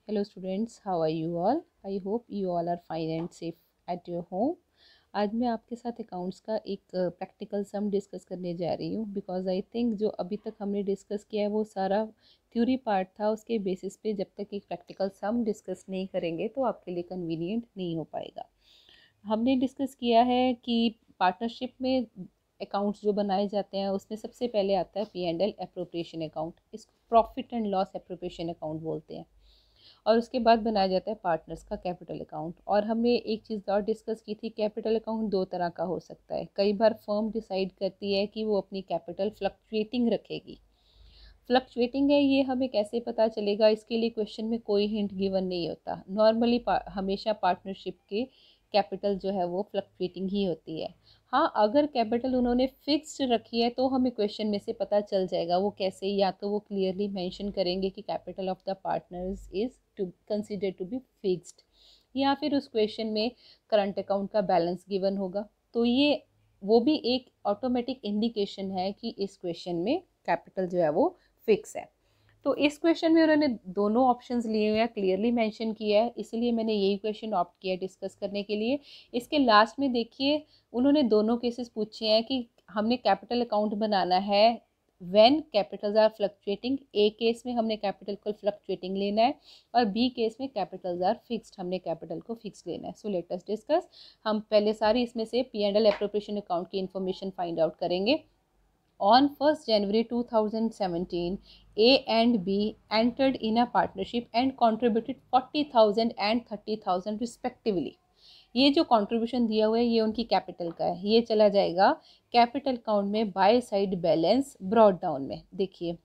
Hello students, how are you all? I hope you all are fine and safe at your home. आज मैं आपके साथ accounts का एक प्रैक्टिकल सम discuss करने जा रही हूँ बिकॉज आई थिंक जो अभी तक हमने डिस्कस किया है वो सारा थ्योरी पार्ट था। उसके बेसिस पे जब तक एक प्रैक्टिकल सम डिस्कस नहीं करेंगे तो आपके लिए कन्वीनियंट नहीं हो पाएगा। हमने डिस्कस किया है कि पार्टनरशिप में अकाउंट्स जो बनाए जाते हैं उसमें सबसे पहले आता है P&L एप्रोप्रिएशन अकाउंट। इसको profit and loss appropriation account बोलते हैं। और उसके बाद बनाया जाता है पार्टनर्स का कैपिटल अकाउंट। और हमने एक चीज़ और डिस्कस की थी, कैपिटल अकाउंट दो तरह का हो सकता है। कई बार फर्म डिसाइड करती है कि वो अपनी कैपिटल फ्लक्चुएटिंग रखेगी। फ्लक्चुएटिंग है ये हमें कैसे पता चलेगा, इसके लिए क्वेश्चन में कोई हिंट गिवन नहीं होता। नॉर्मली हमेशा पार्टनरशिप के कैपिटल जो है वो फ्लक्चुएटिंग ही होती है। हाँ, अगर कैपिटल उन्होंने फिक्स्ड रखी है तो हमें क्वेश्चन में से पता चल जाएगा वो कैसे। या तो वो क्लियरली मेंशन करेंगे कि capital of the partners is to consider to be fixed, या फिर उस क्वेश्चन में करंट अकाउंट का बैलेंस गिवन होगा। तो ये वो भी एक ऑटोमेटिक इंडिकेशन है कि इस क्वेश्चन में कैपिटल जो है वो फिक्स है। तो इस क्वेश्चन में उन्होंने दोनों ऑप्शंस लिए हुए हैं, क्लियरली मेंशन किया है, इसलिए मैंने यही क्वेश्चन ऑप्ट किया डिस्कस करने के लिए। इसके लास्ट में देखिए उन्होंने दोनों केसेस पूछे हैं कि हमने कैपिटल अकाउंट बनाना है when capitals are fluctuating. A case में हमने कैपिटल को फ्लक्चुएटिंग लेना है और बी केस में कैपिटल्स आर फिक्स्ड, हमने कैपिटल को फिक्स लेना है। So let us discuss. हम पहले सारी इसमें से P&L एप्रोप्रिएशन अकाउंट की इन्फॉर्मेशन फाइंड आउट करेंगे। On 1st January 2017, A and B entered in a partnership and contributed 40,000 and 30,000 respectively. ये जो कंट्रीब्यूशन दिया हुआ है ये उनकी कैपिटल का है। ये चला जाएगा कैपिटल अकाउंट में by side balance brought down में। देखिए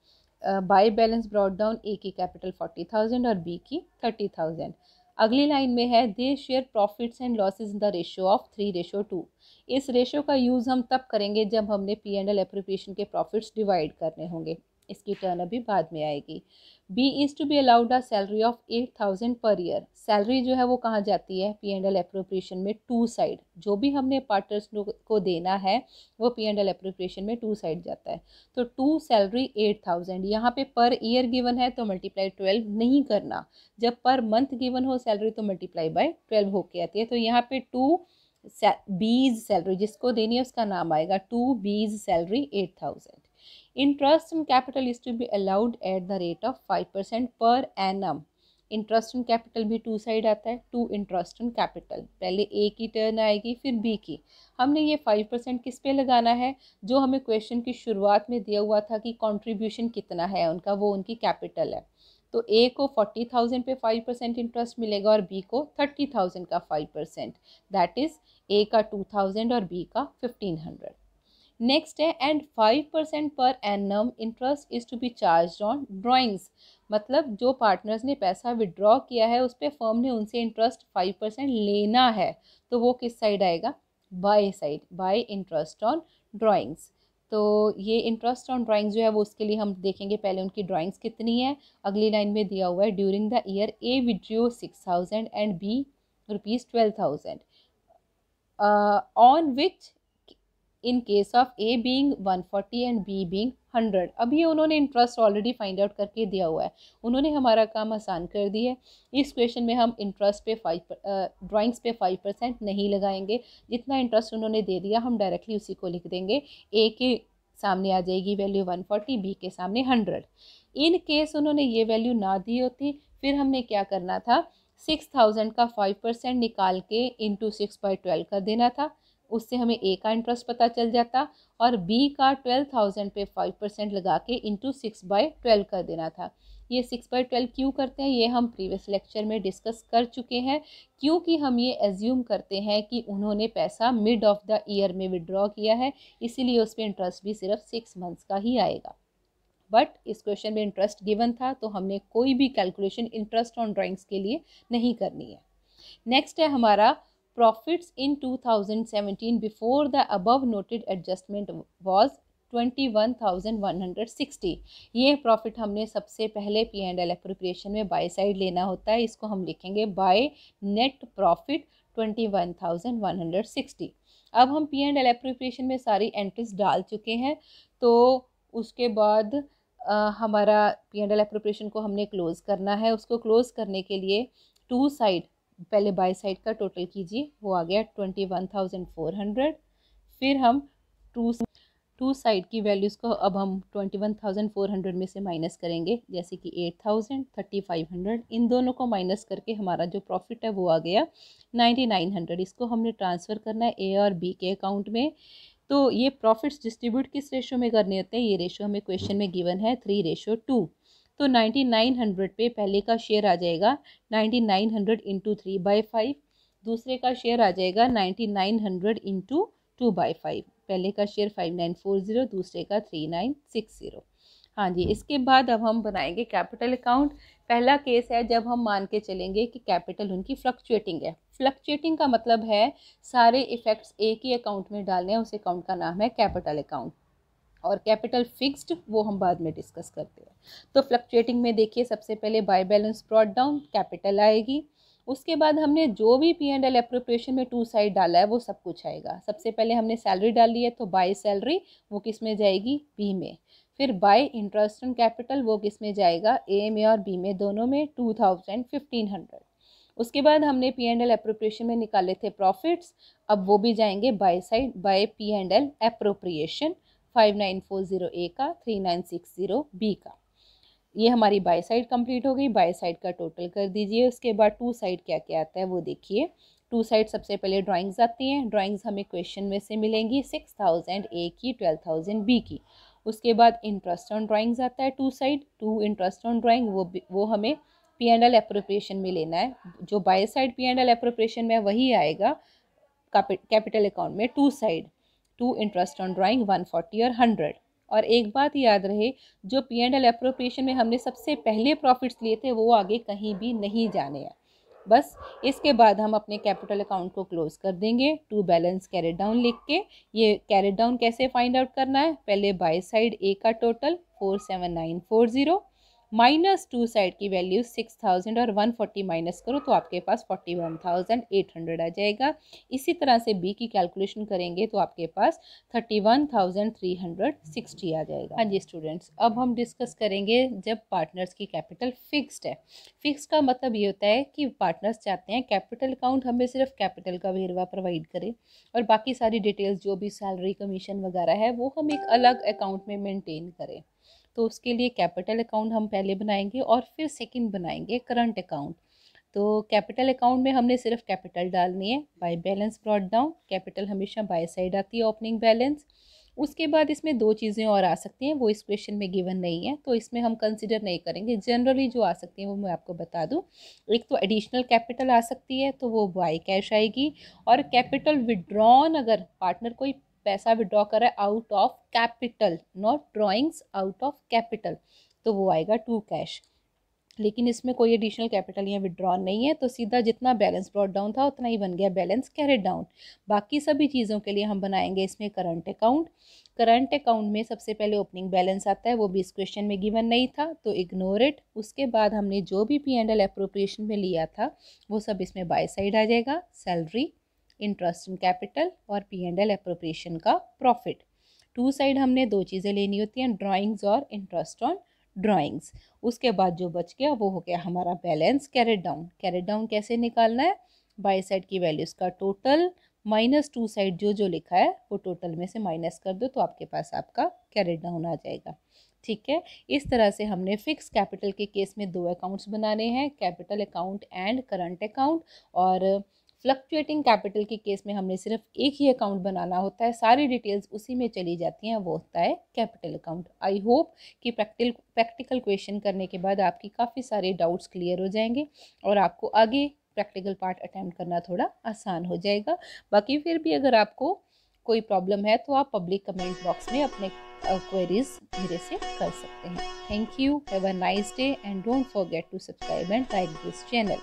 बाय बैलेंस ब्रॉड डाउन, ए की कैपिटल 40,000 और बी की 30,000। अगली लाइन में है they share profits and losses in the ratio of 3:2। इस रेशियो का यूज़ हम तब करेंगे जब हमने P&L एप्रोप्रिएशन के प्रॉफिट्स डिवाइड करने होंगे। इसकी टर्न अभी बाद में आएगी। B is to be allowed a salary of 8,000 per year. Salary जो है वो कहाँ जाती है P&L एप्रोप्रिएशन में टू साइड। जो भी हमने पार्टनर्स को देना है वो P&L एप्रोप्रिएशन में टू साइड जाता है। तो टू सैलरी 8,000, यहाँ पे पर ईयर गिवन है तो मल्टीप्लाई 12 नहीं करना। जब पर मंथ गिवन हो सैलरी तो मल्टीप्लाई बाय 12 होके आती है। तो यहाँ पे टू बीज सैलरी जिसको देनी है उसका नाम आएगा to B's salary 8,000। Interest in capital is to be allowed at the rate of 5% per annum. Interest in capital भी टू साइड आता है, टू इंटरेस्ट इन कैपिटल। पहले ए की टर्न आएगी फिर बी की। हमने ये 5% किस पे लगाना है, जो हमें क्वेश्चन की शुरुआत में दिया हुआ था कि कंट्रीब्यूशन कितना है उनका, वो उनकी कैपिटल है। तो ए को 40,000 पे 5% इंटरेस्ट मिलेगा और बी को 30,000 का 5%, दैट इज ए का 2,000 और बी का 1,500। नेक्स्ट है and 5% per annum interest is to be charge on drawings. मतलब जो पार्टनर्स ने पैसा विड्रॉ किया है उस पर फर्म ने उनसे इंटरेस्ट 5% लेना है, तो वो किस साइड आएगा, bye side, bye interest on drawings. तो ये इंटरेस्ट ऑन ड्राइंग्स जो है वो उसके लिए हम देखेंगे पहले उनकी ड्राइंग्स कितनी है। अगली लाइन में दिया हुआ है during the year A withdraw 6,000 and B ₹12,000 on which in case of A being 140 and B being 100। अब ये उन्होंने इंटरेस्ट ऑलरेडी फाइंड आउट करके दिया हुआ है, उन्होंने हमारा काम आसान कर दिया है। इस क्वेश्चन में हम इंटरेस्ट पे ड्राइंग्स पे 5% नहीं लगाएंगे। जितना इंटरेस्ट उन्होंने दे दिया हम डायरेक्टली उसी को लिख देंगे। ए के सामने आ जाएगी वैल्यू 140, बी के सामने 100। इन केस उन्होंने ये वैल्यू ना दी होती फिर हमने क्या करना था, 6,000 का 5% निकाल के इंटू 6/12 कर देना था। उससे हमें ए का इंटरेस्ट पता चल जाता और बी का 12,000 पे 5% लगा के इंटू 6/12 कर देना था। ये 6/12 क्यों करते हैं ये हम प्रीवियस लेक्चर में डिस्कस कर चुके हैं, क्योंकि हम ये एज्यूम करते हैं कि उन्होंने पैसा मिड ऑफ द ईयर में विड्रॉ किया है, इसीलिए उस पर इंटरेस्ट भी सिर्फ 6 मंथ्स का ही आएगा। बट इस क्वेश्चन में इंटरेस्ट गिवन था तो हमने कोई भी कैलकुलेशन इंटरेस्ट ऑन ड्राइंग्स के लिए नहीं करनी है। नेक्स्ट है हमारा profits in 2017 before the above noted adjustment was 21,160। ये प्रॉफिट हमने सबसे पहले P&L एप्रोप्रिएशन में बाय साइड लेना होता है, इसको हम लिखेंगे बाय नेट प्रॉफिट 21,160। अब हम P&L एप्रोप्रिएशन में सारी एंट्रीज डाल चुके हैं, तो उसके बाद हमारा P&L एप्रोप्रिएशन को हमने क्लोज करना है। उसको क्लोज करने के लिए टू साइड, पहले बाय साइड का टोटल कीजिए, वो आ गया 21,400। फिर हम टू साइड की वैल्यूज़ को अब हम 21,400 में से माइनस करेंगे, जैसे कि 8,000, 3,500, इन दोनों को माइनस करके हमारा जो प्रॉफिट है वो आ गया 9,900। इसको हमने ट्रांसफ़र करना है ए और बी के अकाउंट में। तो ये प्रॉफिट्स डिस्ट्रीब्यूट किस रेशो में करने होते हैं, ये रेशो हमें क्वेश्चन में गिवन है 3:2। तो 9,900 पे पहले का शेयर आ जाएगा 9,900 इंटू 3/5, दूसरे का शेयर आ जाएगा 9,900 इंटू 2/5। पहले का शेयर 5,940, दूसरे का 3,960। हाँ जी, इसके बाद अब हम बनाएंगे कैपिटल अकाउंट। पहला केस है जब हम मान के चलेंगे कि कैपिटल उनकी फ्लक्चुएटिंग है। फ्लक्चुएटिंग का मतलब है सारे इफेक्ट्स एक ही अकाउंट में डालने हैं, उस अकाउंट का नाम है कैपिटल अकाउंट। और कैपिटल फिक्स्ड वो हम बाद में डिस्कस करते हैं। तो फ्लक्चुएटिंग में देखिए, सबसे पहले by balance brought down, capital आएगी। उसके बाद हमने जो भी P&L एप्रोप्रिएशन में टू साइड डाला है वो सब कुछ आएगा। सबसे पहले हमने सैलरी डाली है तो बाय सैलरी वो किस में जाएगी, बी में। फिर बाय इंटरेस्ट ऑन कैपिटल वो किस में जाएगा, ए में और बी में, दोनों में 2,000, 1,500। उसके बाद हमने P&L एप्रोप्रिएशन में निकाले थे प्रॉफिट्स, अब वो भी जाएंगे by side, by P&L appropriation, 5,940 A का, 3,960 बी का। ये हमारी बाय साइड कंप्लीट हो गई। बाय साइड का टोटल कर दीजिए। उसके बाद टू साइड क्या क्या आता है वो देखिए। टू साइड सबसे पहले ड्राइंग्स आती हैं। ड्राइंग्स हमें क्वेश्चन में से मिलेंगी 6,000 ए की, 12,000 बी की। उसके बाद इंटरेस्ट ऑन ड्राइंग्स आता है to side, to interest on drawing, वो हमें P&L एप्रोप्रिएशन में लेना है। जो बाय साइड P&L एप्रोप्रिएशन में वही आएगा कैपिटल अकाउंट में to side, to interest on drawing 140 और 100। और एक बात याद रहे, जो P&L एप्रोप्रिएशन में हमने सबसे पहले प्रॉफिट्स लिए थे वो आगे कहीं भी नहीं जाने हैं। बस इसके बाद हम अपने कैपिटल अकाउंट को क्लोज कर देंगे टू बैलेंस कैरेट डाउन लिख के। ये कैरेट डाउन कैसे फाइंड आउट करना है, पहले बाय साइड ए का टोटल 4,7,940 माइनस टू साइड की वैल्यू 6,000 और 140 माइनस करो तो आपके पास 41,800 आ जाएगा। इसी तरह से बी की कैलकुलेशन करेंगे तो आपके पास 31,360 आ जाएगा। हाँ जी स्टूडेंट्स, अब हम डिस्कस करेंगे जब पार्टनर्स की कैपिटल फिक्स्ड है। फिक्स का मतलब ये होता है कि पार्टनर्स चाहते हैं कैपिटल अकाउंट हमें सिर्फ कैपिटल का वेरवा प्रोवाइड करे और बाकी सारी डिटेल्स जो भी सैलरी कमीशन वगैरह है वो हम एक अलग अकाउंट में मेंटेन करें। तो उसके लिए कैपिटल अकाउंट हम पहले बनाएंगे और फिर सेकंड बनाएंगे करंट अकाउंट। तो कैपिटल अकाउंट में हमने सिर्फ कैपिटल डालनी है। By balance brought down, capital हमेशा बाय साइड आती है, ओपनिंग बैलेंस। उसके बाद इसमें दो चीज़ें और आ सकती हैं, वो इस क्वेश्चन में गिवन नहीं है तो इसमें हम कंसिडर नहीं करेंगे। जनरली जो आ सकती हैं वो मैं आपको बता दूं। एक तो एडिशनल कैपिटल आ सकती है तो वो बाय कैश आएगी, और कैपिटल विड्रॉन, अगर पार्टनर कोई पैसा विड्रॉ करा है out of capital, not drawings, out of capital, तो वो आएगा टू कैश। लेकिन इसमें कोई एडिशनल कैपिटल या विड्रॉन नहीं है तो सीधा जितना बैलेंस ब्रॉट डाउन था उतना ही बन गया बैलेंस कैरेट डाउन। बाकी सभी चीज़ों के लिए हम बनाएंगे इसमें करंट अकाउंट। करंट अकाउंट में सबसे पहले ओपनिंग बैलेंस आता है, वो भी इस क्वेश्चन में गिवन नहीं था तो इग्नोर इट। उसके बाद हमने जो भी P&L एप्रोप्रिएशन में लिया था वो सब इसमें बाय साइड आ जाएगा, सैलरी, इंटरेस्ट इन कैपिटल और P&L एप्रोप्रिएशन का प्रॉफिट। टू साइड हमने दो चीज़ें लेनी होती हैं, ड्राइंग्स और इंटरेस्ट ऑन ड्राइंग्स। उसके बाद जो बच गया वो हो गया हमारा balance carried down. Carried down कैसे निकालना है, बाय साइड की वैल्यूज़ का टोटल माइनस टू साइड जो लिखा है वो टोटल में से माइनस कर दो तो आपके पास आपका कैरेट डाउन आ जाएगा। ठीक है, इस तरह से हमने फिक्स कैपिटल के केस में दो अकाउंट्स बनाने हैं, capital account and current account. और फ्लक्चुएटिंग कैपिटल के केस में हमने सिर्फ एक ही अकाउंट बनाना होता है, सारी डिटेल्स उसी में चली जाती हैं, वो होता है कैपिटल अकाउंट। आई होप कि प्रैक्टिकल क्वेश्चन करने के बाद आपकी काफ़ी सारे डाउट्स क्लियर हो जाएंगे और आपको आगे प्रैक्टिकल पार्ट अटैम्प्ट करना थोड़ा आसान हो जाएगा। बाकी फिर भी अगर आपको कोई प्रॉब्लम है तो आप पब्लिक कमेंट बॉक्स में अपने क्वेरीज मेरे से कर सकते हैं। Thank you, have a nice day and don't forget to subscribe and like this channel.